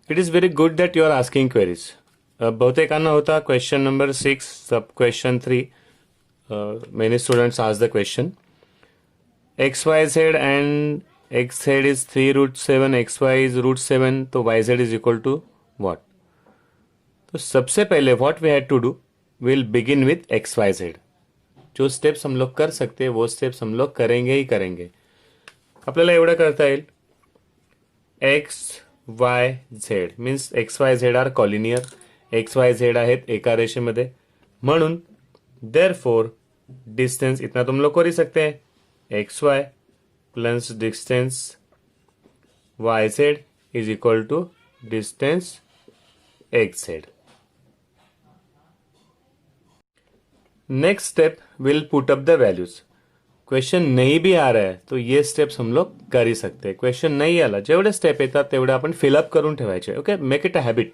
It is very good that you are asking queries. बहुतेकांना होता question number 6, sub question 3. Many students ask the question. XYZ and XZ is 3 root 7, XY is root 7, तो YZ is equal to what? तो सबसे पहले what we had to do, we'll begin with XYZ. जो steps हम लोग कर सकते हैं वो स्टेप्स हम लोग करेंगे ही करेंगे. आपल्याला एवढं करता येईल. X Y Z means X Y Z are collinear. X Y Z आहेत एका रेषेमध्ये, म्हणून देअर फोर डिस्टेंस इतना तुम लोग कर ही सकते हैं. X Y plus distance Y Z is equal to distance X Z. Next step will put up the values. Question नहीं भी आ रहा है तो ये स्टेप्स हम लोग कर ही सकते हैं. क्वेश्चन नाही आला जेवढे स्टेप येतात तेवढे आपण फिलअप करून ठेवायचे. Okay, make it a habit.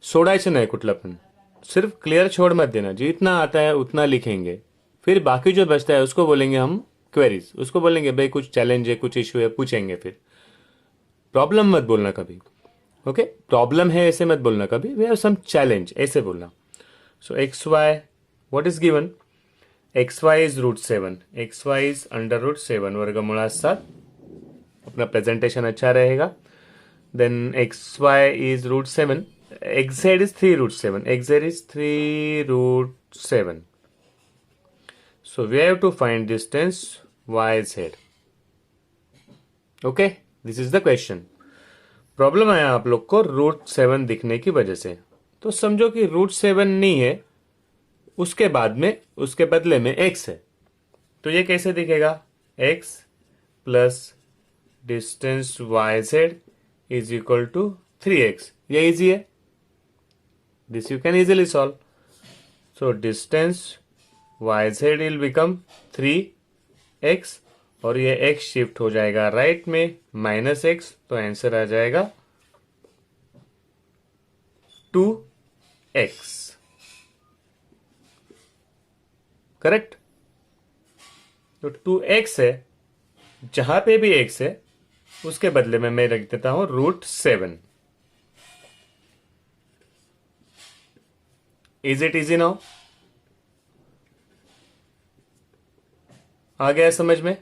सोडायचं नाही कुठलं पण. सिर्फ क्लियर छोड़ मत देना. जितना आता है उतना लिखेंगे, फिर बाकी जो बचता है उसको बोलेंगे हम क्वेरीज. उसको बोलेंगे भाई कुछ चैलेंज है, कुछ इश्यू है, पूछेंगे. फिर प्रॉब्लम मत बोलना कभी. ओके, प्रॉब्लम है ऐसे मत बोलना कभी. वी हैव सम चैलेंज ऐसे बोलना. So x y what is given. xy is root 7, xy is under root 7 वर्गमूला 7. अपना प्रेजेंटेशन अच्छा रहेगा. Then xy is root 7, xz is 3 root 7, xz is 3 root 7. So we have to find distance yz. Okay, this is the question. Problem आया आप लोग को root 7 दिखने की वजह से. तो समझो कि रूट 7 नहीं है, उसके बाद में उसके बदले में x है. तो ये कैसे दिखेगा. x plus distance Y Z is equal to 3x. ये इजी है. This you can easily solve. So distance Y Z will become 3x और ये x शिफ्ट हो जाएगा राइट में -x. तो आंसर आ जाएगा 2x. करेक्ट. तो 2x है, जहां पे भी x है उसके बदले में मैं रख देता हूं root 7. Is it easy now. आ गया समझ में.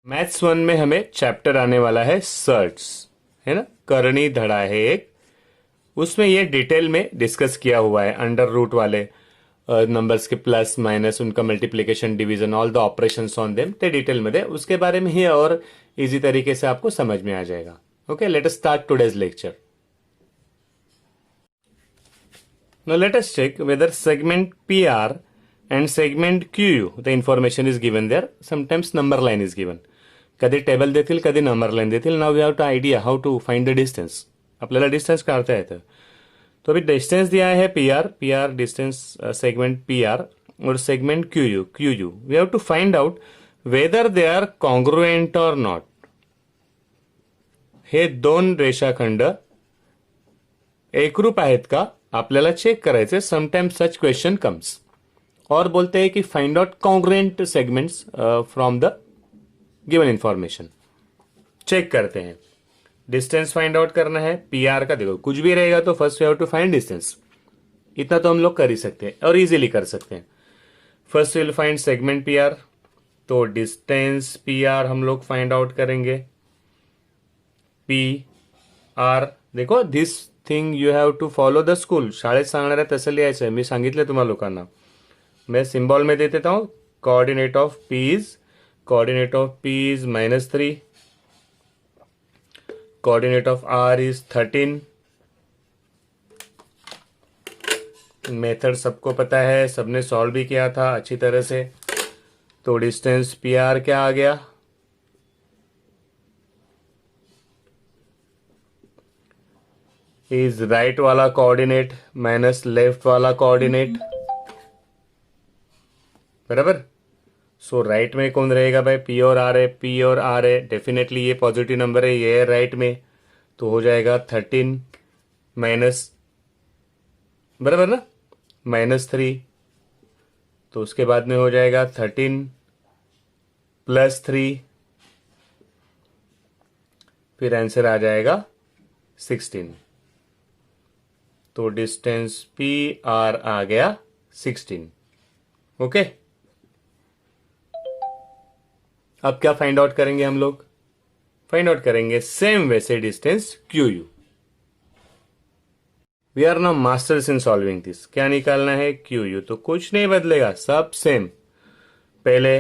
मैथ्स 1 में हमें चैप्टर आने वाला है सर्ट्स, है ना. करणी धड़ा है एक, उसमें ये डिटेल में डिस्कस किया हुआ है. अंडर रूट वाले नंबर्स के प्लस माइनस, उनका multiplication division, all the operations on them ते डिटेल में दे. उसके बारे में ही और इजी तरीके से आपको समझ में आ जाएगा. Okay, let us start today's lecture. Now let us check whether segment PR and segment QU the information is given there. Sometimes number line is given. कधी टेबल देतील, कधी नंबर लाईन देतील. Now we have to idea how to find the distance. आपल्याला distance काढता येतं. तो अभी distance दिया है PR डिस्टेंस सेगमेंट PR और segment QU. We have to find out whether they are congruent और नॉट. हे दोन रेषाखंड एकरूप आहेत का आपल्याला चेक करायचे. Sometimes such question comes. और बोलते हैं कि find out congruent segments from the given information. Check करते हैं. डिस्टेंस फाइंड आउट करना है. PR का देखो कुछ भी रहेगा तो first we have to find distance. इतना तो हम लोग कर ही सकते हैं और इजीली कर सकते हैं. First will find segment PR. तो डिस्टेंस PR हम लोग फाइंड आउट करेंगे. PR देखो this thing you have to follow the school. शाळेत सांगणार आहे तसं लिहायचं आहे. मी सांगितलं तुम्हाला लोकांना. मैं सिंबल में दे देता हूं. Coordinate of P is -3. Coordinate of R is 13. Method सबको पता है, सबने सॉल्व भी किया था अच्छी तरह से. तो डिस्टेंस PR क्या आ गया. इज राइट वाला कोऑर्डिनेट माइनस लेफ्ट वाला कोऑर्डिनेट. बराबर. सो राइट में कौन रहेगा भाई. P और R है. डेफिनेटली ये पॉजिटिव नंबर है, ये है राइट में. तो हो जाएगा 13 माइनस, बराबर ना, -3 तो उसके बाद में हो जाएगा 13 प्लस 3, फिर आंसर आ जाएगा 16। तो डिस्टेंस पी आर आ गया 16। ओके, अब क्या फाइंड आउट करेंगे हम लोग? फाइंड आउट करेंगे सेम वैसे distance Q U. We are now masters in solving this. क्या निकालना है? Q U. तो कुछ नहीं बदलेगा, सब सेम। पहले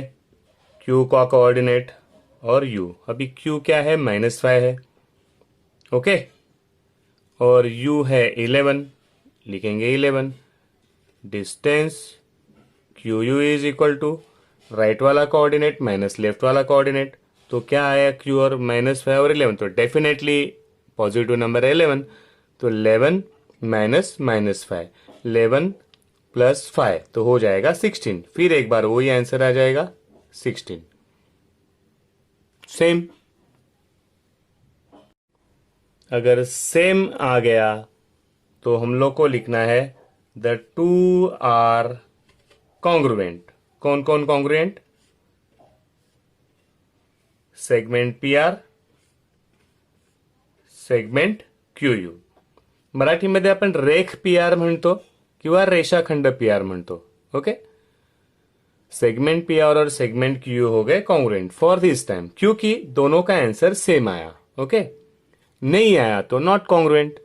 क्यू का कोऑर्डिनेट और यू। अभी क्यू क्या है? -5 है। ओके, और यू है 11, लिखेंगे 11। Distance Q U is equal to right वाला कोऑर्डिनेट माइनस लेफ्ट वाला कोऑर्डिनेट। तो क्या आया? क्यू और -5 और 11, तो डेफिनेटली पॉजिटिव नंबर है 11। तो 11 माइनस -5, 11 प्लस 5, तो हो जाएगा 16। फिर एक बार वही आंसर आ जाएगा 16। सेम। अगर सेम आ गया तो हम लोग को लिखना है द टू आर कॉन्ग्रुएंट। कौन कौन congruent? Segment P R, segment Q U. मराठीमध्ये आपण रेख पी आर म्हणतो किंवा रेषाखंड पी आर म्हणतो. ओके, सेगमेंट पी आर और सेगमेंट क्यू हो गए कॉन्ग्रुएंट फॉर दिस टाइम, क्योंकि दोनों का आंसर सेम आया. ओके, नहीं आया तो not congruent.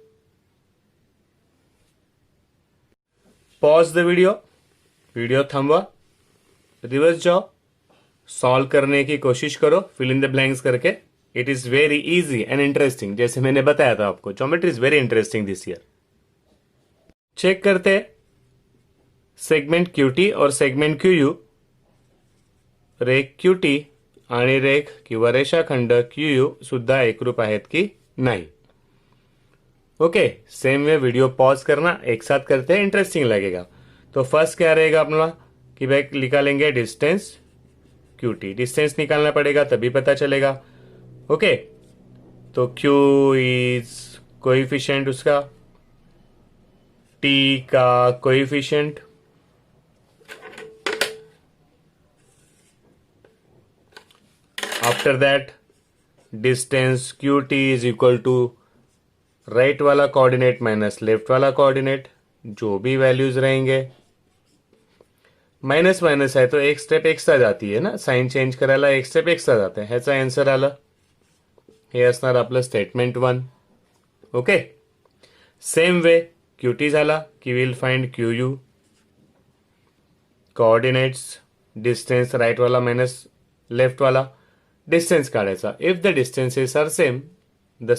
Pause the video थांबवा, रिवर्स जाओ, सॉल्व करने की कोशिश करो फिल इन द ब्लैंक्स करके. It is very easy and interesting. जैसे मैंने बताया था आपको, geometry is very interesting this year. Check करते सेगमेंट क्यूटी और सेगमेंट क्यूयू. रेख क्यूटी आणि रेख किंवा रेषाखंड क्यूयू सुद्धा एकरूप आहेत की नाही. ओके, सेम वे वीडियो पॉज करना, एक साथ करते हैं, इंटरेस्टिंग लगेगा. तो फर्स्ट क्या रहेगा अपना कि भाई निकालेंगे डिस्टेंस क्यूटी. डिस्टेंस निकालना पड़ेगा तभी पता चलेगा. ओके, तो क्यू इज कोएफिशिएंट उसका, टी का coefficient, after that distance Q T is equal to right वाला कोऑर्डिनेट माइनस लेफ्ट वाला कोऑर्डिनेट, जो भी वैल्यूज रहेंगे. मायनस मायनस आहे तो एक स्टेप एक्स्ट्रा जाती है ना, साइन चेंज करायला एक स्टेप एक्स्ट्रा जाते. ह्याचा आन्सर आला. हे असणार आपलं statement 1. Okay, same way QT झाला की we'll find Q U. Coordinates distance right वाला माइनस लेफ्ट वाला, डिस्टेंस काढायचा. If the distances are same the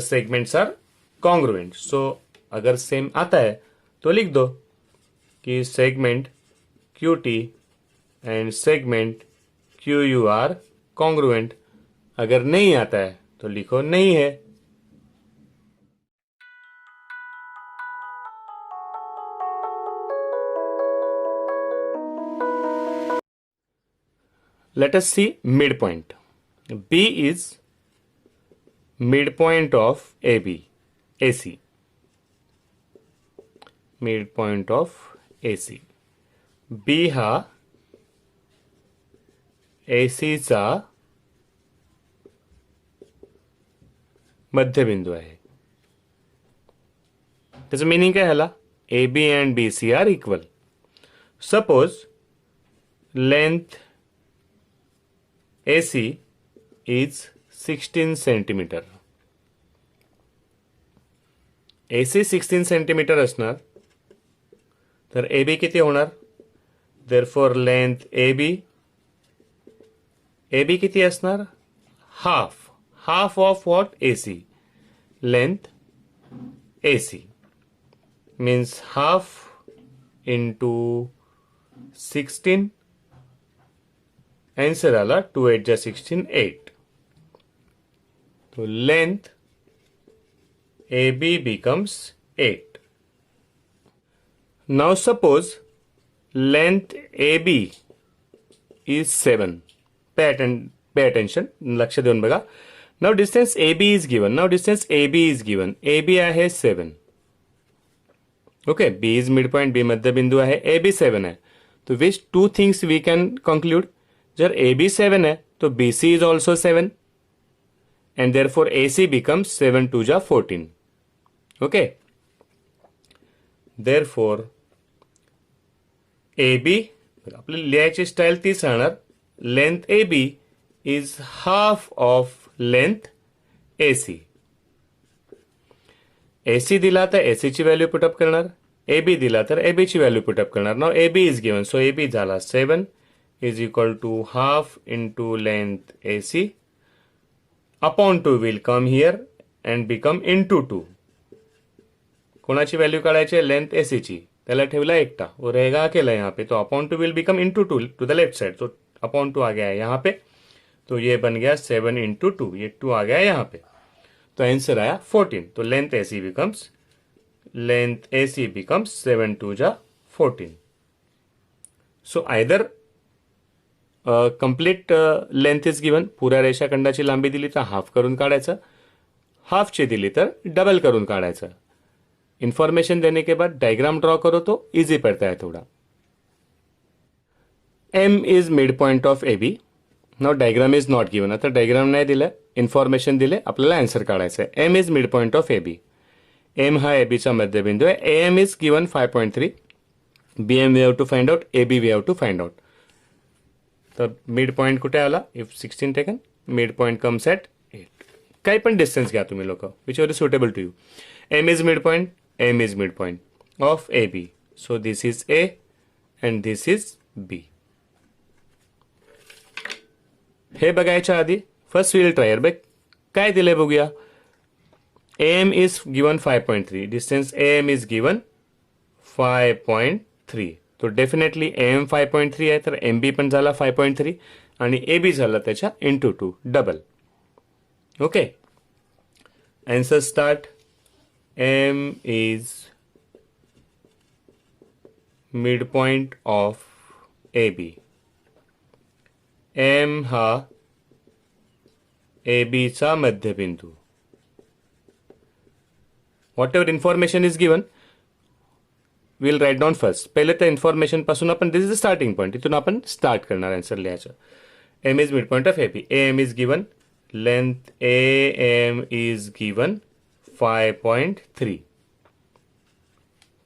segments are congruent. So अगर सेम आता है तो लिख दो कि segment Q T and segment Q U are congruent. अगर नहीं आता है तो लिखो नहीं है. Let us see midpoint. B is midpoint of AB, AC. Midpoint of AC. B हा AC चा मध्यबिंदू आहे. त्याचं मीनिंग काय ह्याला? AB and BC are equal. Suppose length AC is 16 centimetre. AC 16 centimetre असणार, तर AB किती होणार? देअरफॉर लेंथ AB किती असणार? Half of what? AC. Length AC means half into 16. Answer आला 2 8 जा 16, 8. तो length AB becomes 8. Now suppose length AB is 7. Pay attention. लक्ष देऊन बघा. Now distance AB is given. AB आहे 7. ओके, B is mid point, B मध्यबिंदू आहे, ए बी 7 आहे. तो which two things we can conclude? जर ए बी 7 आहे तो B C is also 7 and therefore AC becomes 7 2 ja 14. Okay. Therefore AB आपली लिहायची स्टाईल तीच राहणार. Length AB is half of length AC. AC दिला तर AC ची व्हॅल्यू पुटअप करणार, AB दिला तर AB ची व्हॅल्यू पुटअप करणार. Now AB is given, so AB झाला 7 is equal to half into length AC upon 2 will come here and become into 2. कोणाची व्हॅल्यू काढायची? लेंथ एसी ची. त्याला ठेवला एकटा, वो रहेगा अकेला यहाँ पे, तो upon 2 will become into 2 to the left side, तो अपॉन 2 आ गया है यहाँ पे, तो ये बन गया 7 इंटू 2, ये 2 आ गया यहाँ पे, तो आंसर आया 14. तो लेंथ एसी बिकम्स 7 2 जा 14. So either complete length is given, पुऱ्या रेषाखंडाची लांबी दिली तर हाफ करून काढायचं, हाफची दिली तर डबल करून काढायचं. इन्फॉर्मेशन देने के बाद डायग्राम ड्रॉ करो तो इजी पड़ता है थोड़ा. M is mid point of A B. Now diagram is not given. आता डायग्राम नाही दिलं, इन्फॉर्मेशन दिले, आपल्याला आन्सर काढायचं आहे. M is mid point of A B. M हा ए बीचा मध्यबिंदू आहे. A M is given 5.3. B M we have to find out, A B we have to find out. तर मिड पॉइंट कुठे आला? If 16 taken, mid point comes at 8. काही पण distance घ्या तुम्ही लोक, which are suitable to you. M is mid point, M is mid point of A B. So this is A and this is B. हे बघायच्या आधी first we'll try by काय दिले बघूया. M is given 5.3, distance M is given 5.3. तो definitely M 5.3 आहे, तर M B पण झाला 5.3 आणि ए बी झाला त्याच्या into 2 double. Okay, answer start. M is mid point of A B. M हा ए बीचा मध्यबिंदू. Whatever information is given will write down first. पहिले त्या इन्फॉर्मेशन पासून आपण, this is the starting point, इथून आपण स्टार्ट करणार आन्सर लिहायचं. M is mid point of A B. A M is given, length A M is given 5.3.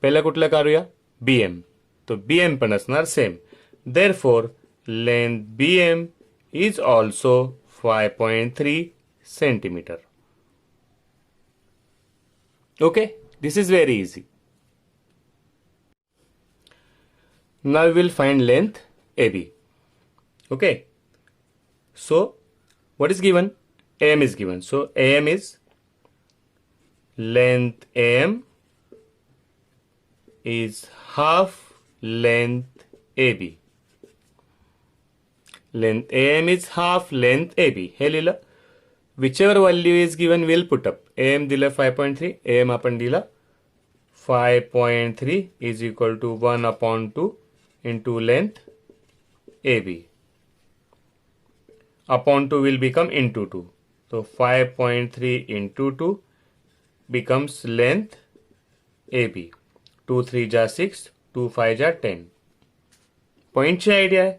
पहिला कुठला काढूया? B M. तो बी एम पण असणार same. Therefore length B M is also 5.3 centimetre. Okay, this is very easy. Now we will find length AB. Okay, so what is given? AM is given. So AM is length AM is half length AB. Length AM is half length AB. हे लिहिलं. Whichever value is given we'll put up. AM दिला 5.3, AM आपण दिला 5.3 is equal to 1 upon 2 into length AB. Upon 2 will become into 2. So 5.3 into 2 becomes length AB. 2 3 जा 6, 2 5 जा 10. पॉइंटची idea आहे.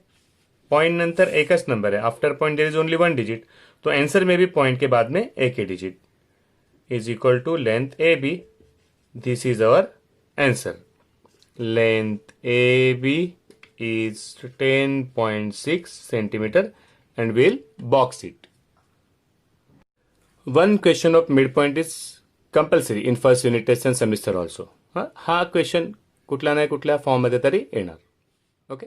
Point नंतर एकच number है. After point there is only 1 digit. तो आंसर में भी पॉइंट के बाद में एक ही digit is equal to length A B. This is our answer. Length A B is 10.6 centimeter and we'll box it. One question of midpoint is compulsory in first unit test and semester also. हा question कुठल्या नाही कुठल्या form मध्ये तरी येणार. Okay.